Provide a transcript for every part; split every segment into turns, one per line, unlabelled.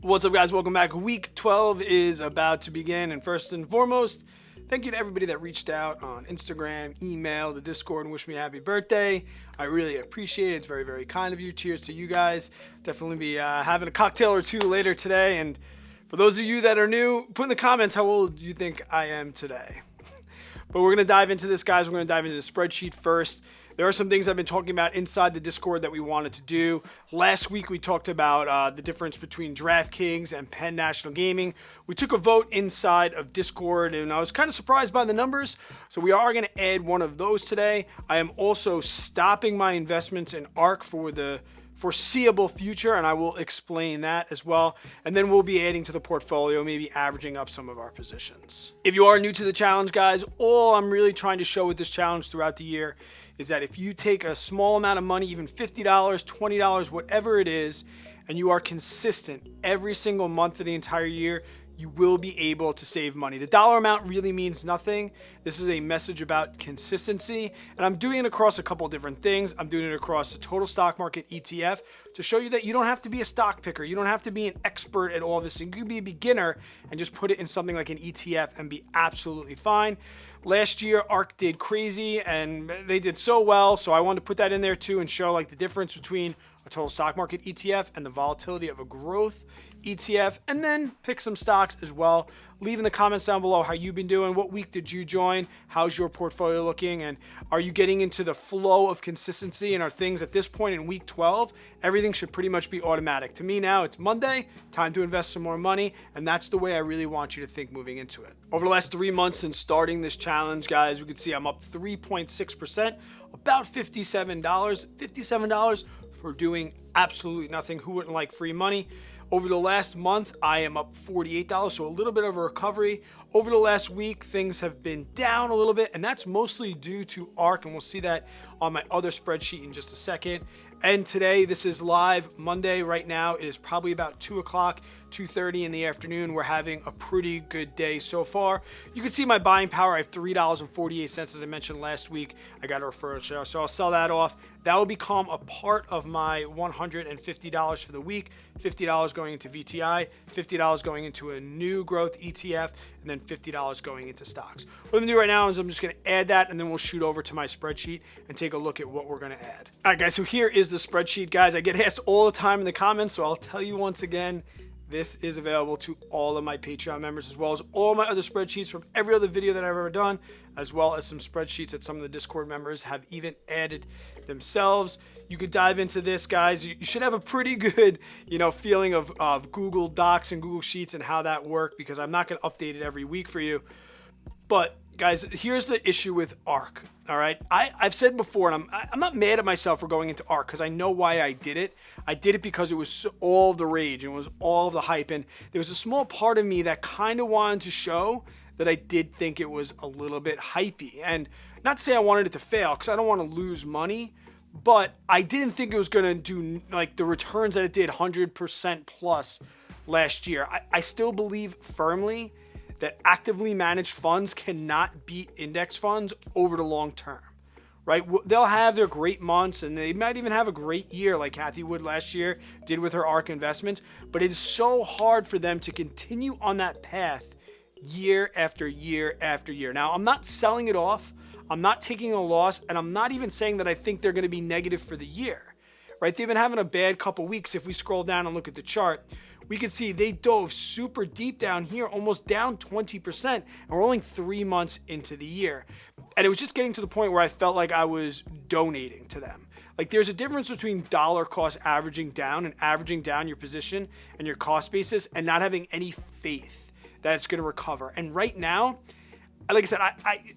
What's up, guys? Welcome back. Week 12 is about to begin, and first and foremost, thank you to everybody that reached out on Instagram, email, the Discord, and wish me a happy birthday. I really appreciate it. It's very, very kind of you. Cheers to you guys. Definitely be having a cocktail or two later today, and for those of you that are new, put in the comments how old you think I am today. But we're going to dive into this, guys. We're going to dive into the spreadsheet first. There are some things I've been talking about inside the Discord that we wanted to do. Last week, we talked about the difference between DraftKings and Penn National Gaming. We took a vote inside of Discord, and I was kind of surprised by the numbers. So we are going to add one of those today. I am also stopping my investments in ARK for the foreseeable future, and I will explain that as well. And then we'll be adding to the portfolio, maybe averaging up some of our positions. If you are new to the challenge, guys, all I'm really trying to show with this challenge throughout the year is that if you take a small amount of money, even $50, $20, whatever it is, and you are consistent every single month for the entire year, you will be able to save money. The dollar amount really means nothing. This is a message about consistency, and I'm doing it across a couple different things. I'm doing it across the total stock market ETF to show you that you don't have to be a stock picker. You don't have to be an expert at all this. You can be a beginner and just put it in something like an ETF and be absolutely fine. Last year, ARK did crazy, and they did so well, so I wanted to put that in there too and show like the difference between a total stock market ETF and the volatility of a growth ETF, and then pick some stocks as well. Leave in the comments down below how you've been doing. What week did you join? How's your portfolio looking? And are you getting into the flow of consistency? And are things at this point in week 12, everything should pretty much be automatic. To me now, it's Monday, time to invest some more money, and that's the way I really want you to think moving into it. Over the last 3 months since starting this challenge, guys, we can see I'm up 3.6%, about $57. $57 for doing absolutely nothing. Who wouldn't like free money? Over the last month, I am up $48, so a little bit of a recovery. Over the last week, things have been down a little bit, and that's mostly due to ARK, and we'll see that on my other spreadsheet in just a second. And today, this is live Monday. Right now, it is probably about 2 o'clock, 2:30 in the afternoon. We're having a pretty good day so far. You can see my buying power. I have $3.48, as I mentioned last week. I got a referral share, so I'll sell that off. That will become a part of my $150 for the week. $50 going into VTI, $50 going into a new growth ETF, and then $50 going into stocks. What I'm gonna do right now is I'm just gonna add that, and then we'll shoot over to my spreadsheet and take a look at what we're gonna add. All right, guys, so here is the spreadsheet, guys. I get asked all the time in the comments, so I'll tell you once again, this is available to all of my Patreon members, as well as all my other spreadsheets from every other video that I've ever done, as well as some spreadsheets that some of the Discord members have even added themselves. You could dive into this, guys. You should have a pretty good, feeling of Google Docs and Google Sheets and how that works, because I'm not going to update it every week for you. But guys, here's the issue with ARK. All right, I've said before, and I'm not mad at myself for going into ARK because I know why I did it. I did it because it was all the rage and it was all the hype, and there was a small part of me that kind of wanted to show that I did think it was a little bit hypey. And not to say I wanted it to fail, because I don't want to lose money, but I didn't think it was going to do like the returns that it did, 100% plus last year. I still believe firmly that actively managed funds cannot beat index funds over the long term, right? They'll have their great months, and they might even have a great year like Kathy Wood last year did with her ARK investments, but it's so hard for them to continue on that path year after year after year. Now, I'm not selling it off, I'm not taking a loss, and I'm not even saying that I think they're going to be negative for the year, right? They've been having a bad couple weeks. If we scroll down and look at the chart, we can see they dove super deep down here, almost down 20%, and we're only 3 months into the year. And it was just getting to the point where I felt like I was donating to them. Like, there's a difference between dollar cost averaging down and averaging down your position and your cost basis and not having any faith that it's going to recover. And right now, like I said,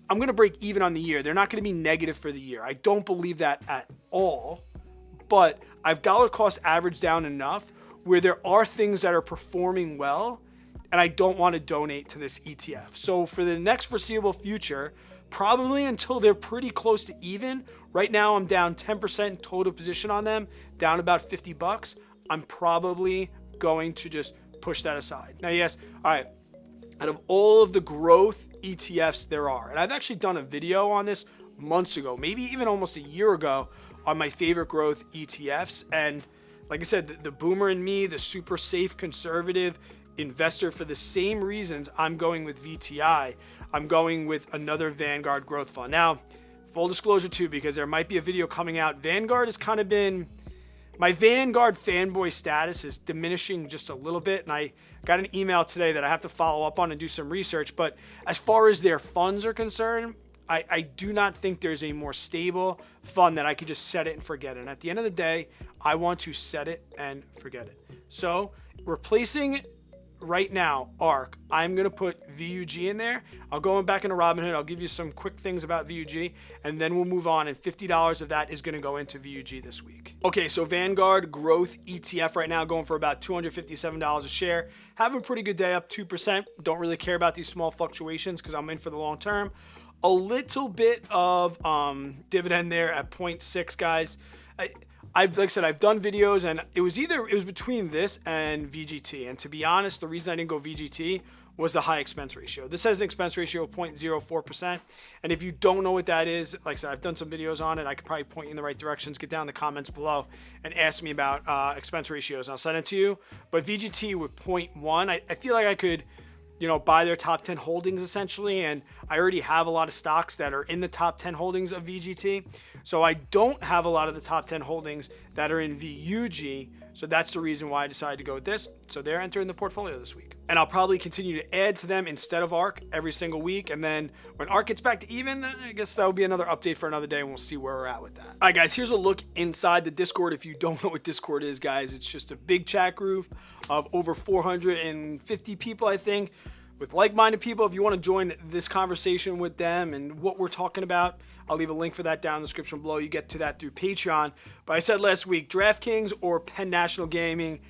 I'm going to break even on the year. They're not going to be negative for the year. I don't believe that at all. But I've dollar cost averaged down enough where there are things that are performing well, and I don't want to donate to this ETF. So for the next foreseeable future, probably until they're pretty close to even, right now I'm down 10% total position on them, down about $50. I'm probably going to just push that aside. Now, yes, all right, out of all of the growth ETFs there are, and I've actually done a video on this months ago, maybe even almost a year ago, on my favorite growth ETFs, and like I said, the boomer in me, the super safe conservative investor, for the same reasons, I'm going with VTI. I'm going with another Vanguard growth fund. Now, full disclosure too, because there might be a video coming out. Vanguard has kind of been, my Vanguard fanboy status is diminishing just a little bit. And I got an email today that I have to follow up on and do some research. But as far as their funds are concerned, I do not think there's a more stable fund that I could just set it and forget it. And at the end of the day, I want to set it and forget it. So replacing right now ARK, I'm going to put VUG in there. I'll go back into Robinhood. I'll give you some quick things about VUG, and then we'll move on, and $50 of that is going to go into VUG this week. Okay, so Vanguard Growth ETF right now going for about $257 a share. Having a pretty good day, up 2%. Don't really care about these small fluctuations because I'm in for the long term. A little bit of dividend there at 0.6, guys. Like I said, I've done videos, and it was between this and VGT. And to be honest, the reason I didn't go VGT was the high expense ratio. This has an expense ratio of 0.04%. And if you don't know what that is, like I said, I've done some videos on it. I could probably point you in the right directions. Get down in the comments below and ask me about expense ratios. I'll send it to you. But VGT with 0.1, I feel like I could, buy their top 10 holdings essentially. And I already have a lot of stocks that are in the top 10 holdings of VGT. So I don't have a lot of the top 10 holdings that are in VUG. So that's the reason why I decided to go with this. So they're entering the portfolio this week. And I'll probably continue to add to them instead of ARK every single week. And then when ARK gets back to even, I guess that will be another update for another day, and we'll see where we're at with that. All right, guys, here's a look inside the Discord. If you don't know what Discord is, guys, it's just a big chat group of over 450 people, I think, with like-minded people. If you want to join this conversation with them and what we're talking about, I'll leave a link for that down in the description below. You get to that through Patreon. But I said last week, DraftKings or Penn National Gaming,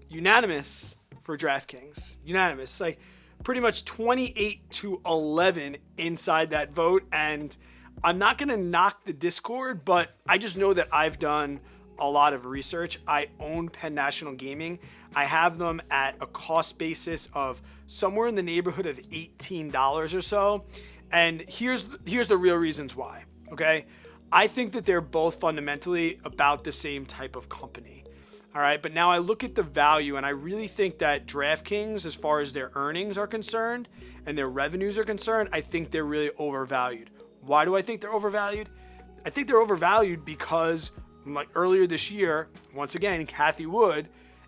unanimous for DraftKings. Unanimous. Like pretty much 28-11 inside that vote. And I'm not going to knock the Discord, but I just know that I've done a lot of research. I own Penn National Gaming. I have them at a cost basis of somewhere in the neighborhood of $18 or so. And here's the real reasons why, okay? I think that they're both fundamentally about the same type of company, all right? But now I look at the value, and I really think that DraftKings, as far as their earnings are concerned and their revenues are concerned, I think they're really overvalued. Why do I think they're overvalued? I think they're overvalued because like earlier this year, once again, Cathie Wood,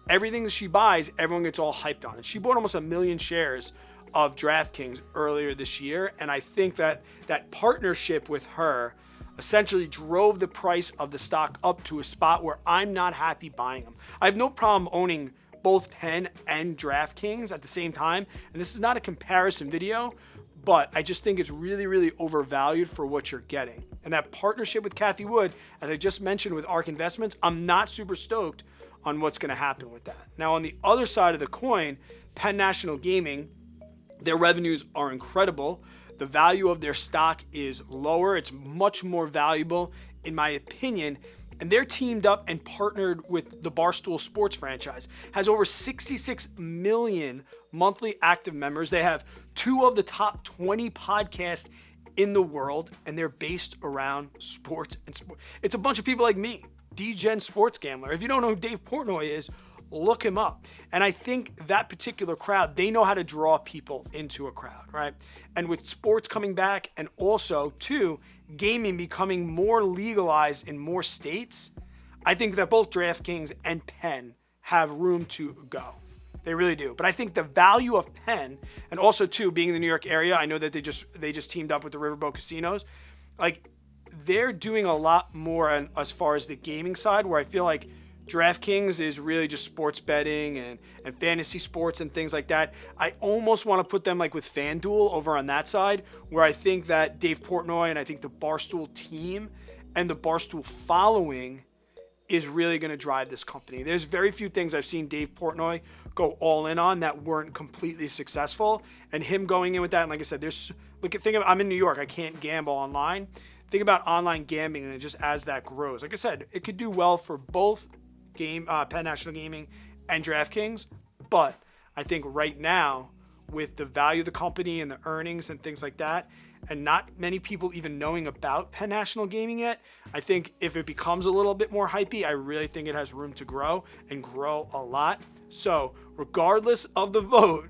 everything that she buys, everyone gets all hyped on it. She bought almost 1 million shares of DraftKings earlier this year, and I think that that partnership with her essentially drove the price of the stock up to a spot where I'm not happy buying them. I have no problem owning both Penn and DraftKings at the same time, and this is not a comparison video, but I just think it's really, really overvalued for what you're getting. And that partnership with Cathie Wood, as I just mentioned with ARK Investments, I'm not super stoked on what's going to happen with that. Now, on the other side of the coin, Penn National Gaming, their revenues are incredible. The value of their stock is lower. It's much more valuable, in my opinion. And they're teamed up and partnered with the Barstool Sports franchise. Has over 66 million monthly active members. They have 2 of the top 20 podcasts in the world, and they're based around sports and sport. It's a bunch of people like me, DGen Sports Gambler. If you don't know who Dave Portnoy is, look him up. And I think that particular crowd, they know how to draw people into a crowd, right? And with sports coming back, and also, too, gaming becoming more legalized in more states, I think that both DraftKings and Penn have room to go. They really do. But I think the value of Penn, and also, too, being in the New York area, I know that they just teamed up with the Riverboat Casinos. Like, they're doing a lot more as far as the gaming side, where I feel like DraftKings is really just sports betting and fantasy sports and things like that. I almost want to put them like with FanDuel over on that side, where I think that Dave Portnoy and I think the Barstool team and the Barstool following is really going to drive this company. There's very few things I've seen Dave Portnoy go all in on that weren't completely successful, and him going in with that. And like I said, I'm in New York. I can't gamble online. Think about online gambling, and just as that grows, like I said, it could do well for both Penn National Gaming and DraftKings, but I think right now with the value of the company and the earnings and things like that, and not many people even knowing about Penn National Gaming yet. I think if it becomes a little bit more hypey, I really think it has room to grow and grow a lot. So regardless of the vote,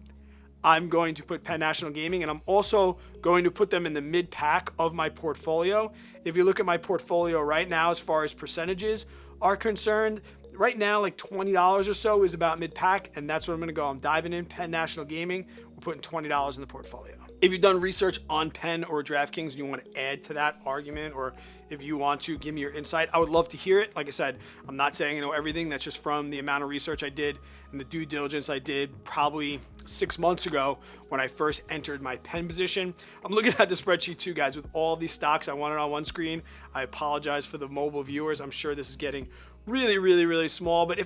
I'm going to put Penn National Gaming, and I'm also going to put them in the mid pack of my portfolio. If you look at my portfolio right now, as far as percentages are concerned, right now, like $20 or so is about mid pack, and that's what I'm going to go. I'm diving in Penn National Gaming. We're putting $20 in the portfolio. If you've done research on Penn or DraftKings and you want to add to that argument, or if you want to give me your insight, I would love to hear it. Like I said, I'm not saying I know everything. That's just from the amount of research I did and the due diligence I did probably 6 months ago when I first entered my Penn position. I'm looking at the spreadsheet too, guys, with all these stocks. I want it on one screen. I apologize for the mobile viewers. I'm sure this is getting really small, but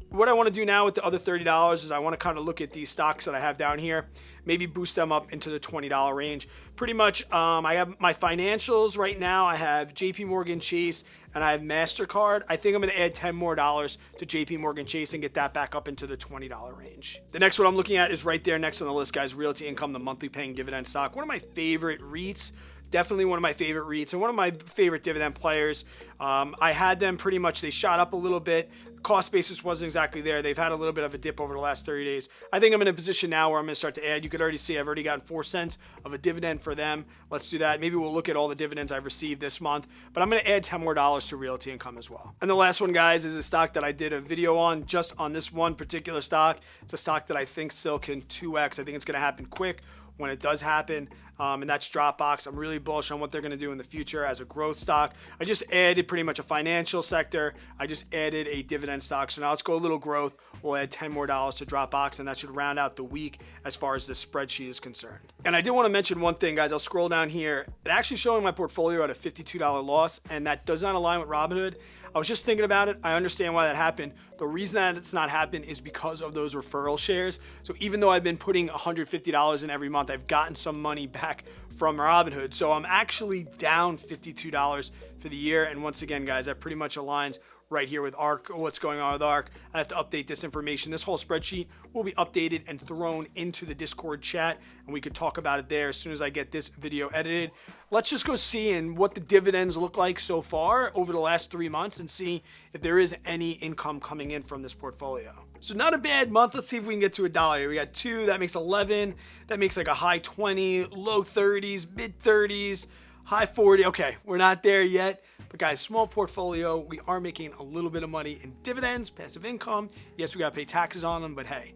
what I want to do now with the other $30 is I want to kind of look at these stocks that I have down here, maybe boost them up into the $20 range. Pretty much, I have my financials right now. I have JP Morgan Chase and I have MasterCard. I think I'm going to add $10 more to JP Morgan Chase and get that back up into the $20 range. The next one I'm looking at is right there next on the list, guys. Realty Income, the monthly paying dividend stock. One of my favorite REITs. Definitely one of my favorite REITs and one of my favorite dividend players. I had them pretty much, they shot up a little bit. Cost basis wasn't exactly there. They've had a little bit of a dip over the last 30 days. I think I'm in a position now where I'm going to start to add. You could already see I've already gotten 4 cents of a dividend for them. Let's do that. Maybe we'll look at all the dividends I've received this month, but I'm going to add $10 more to Realty Income as well. And the last one, guys, is a stock that I did a video on just on this one particular stock. It's a stock that I think still can 2X. I think it's going to happen quick when it does happen, and that's Dropbox. I'm really bullish on what they're going to do in the future as a growth stock. I just added pretty much a financial sector. I just added a dividend stock. So now let's go a little growth. We'll add $10 more to Dropbox, and that should round out the week as far as the spreadsheet is concerned. And I did want to mention one thing, guys. I'll scroll down here. It actually showing my portfolio at a $52 loss, and that does not align with Robinhood. I was just thinking about it. I understand why that happened. The reason that it's not happened is because of those referral shares. So even though I've been putting $150 in every month, I've gotten some money back from Robinhood. So I'm actually down $52 for the year. And once again, guys, that pretty much aligns right here with ARK, what's going on with ARK. I have to update this information. This whole spreadsheet will be updated and thrown into the Discord chat, and we could talk about it there as soon as I get this video edited. Let's just go see what the dividends look like so far over the last 3 months and see if there is any income coming in from this portfolio. So not a bad month. Let's see if we can get to $1. We got 2, that makes 11. That makes like a high 20, low 30s, mid 30s, high 40. Okay, we're not there yet. But guys, small portfolio, we are making a little bit of money in dividends, passive income. Yes, we got to pay taxes on them, but hey,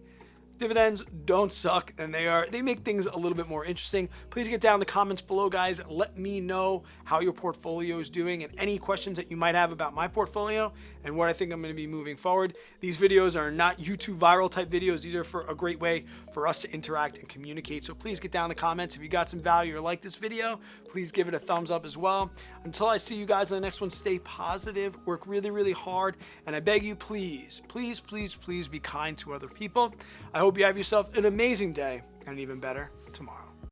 dividends don't suck, and they make things a little bit more interesting. Please get down in the comments below, guys. Let me know how your portfolio is doing and any questions that you might have about my portfolio and what I think I'm going to be moving forward. These videos are not YouTube viral type videos. These are for a great way for us to interact and communicate. So please get down in the comments. If you got some value or like this video, please give it a thumbs up as well. Until I see you guys in the next one, stay positive, work really hard, and I beg you, please be kind to other people. I hope you have yourself an amazing day and an even better tomorrow.